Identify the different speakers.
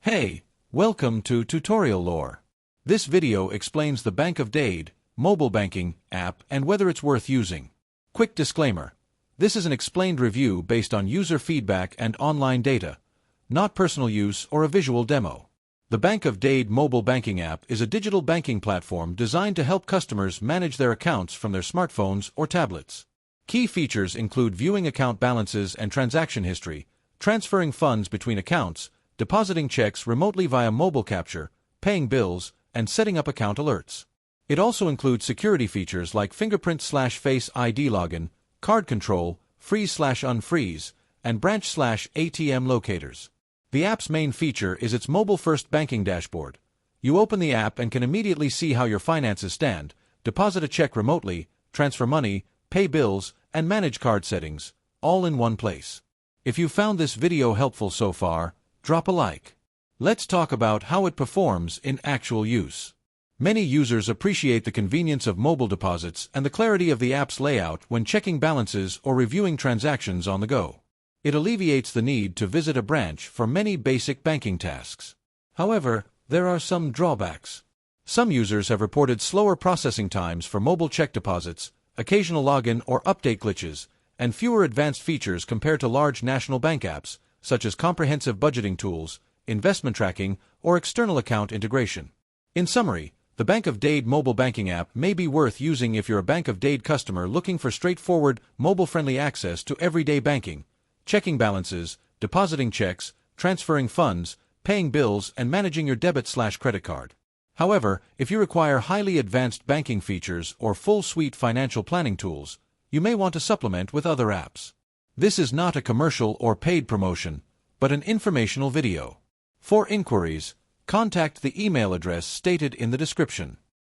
Speaker 1: Hey, welcome to Tutorial Lore. This video explains the Bank of Dade Mobile Banking app and whether it's worth using. Quick disclaimer. This is an explained review based on user feedback and online data, not personal use or a visual demo. The Bank of Dade Mobile Banking app is a digital banking platform designed to help customers manage their accounts from their smartphones or tablets. Key features include viewing account balances and transaction history, transferring funds between accounts, depositing checks remotely via mobile capture, paying bills, and setting up account alerts. It also includes security features like fingerprint/face ID login, card control, freeze/unfreeze, and branch/ATM locators. The app's main feature is its mobile-first banking dashboard. You open the app and can immediately see how your finances stand, deposit a check remotely, transfer money, pay bills, and manage card settings, all in one place. If you found this video helpful so far, drop a like. Let's talk about how it performs in actual use. Many users appreciate the convenience of mobile deposits and the clarity of the app's layout when checking balances or reviewing transactions on the go. It alleviates the need to visit a branch for many basic banking tasks. However, there are some drawbacks. Some users have reported slower processing times for mobile check deposits, occasional login or update glitches, and fewer advanced features compared to large national bank apps, such as comprehensive budgeting tools, investment tracking, or external account integration. In summary, the Bank of Dade mobile banking app may be worth using if you're a Bank of Dade customer looking for straightforward, mobile-friendly access to everyday banking, checking balances, depositing checks, transferring funds, paying bills, and managing your debit/credit card. However, if you require highly advanced banking features or full-suite financial planning tools, you may want to supplement with other apps. This is not a commercial or paid promotion, but an informational video. For inquiries, contact the email address stated in the description.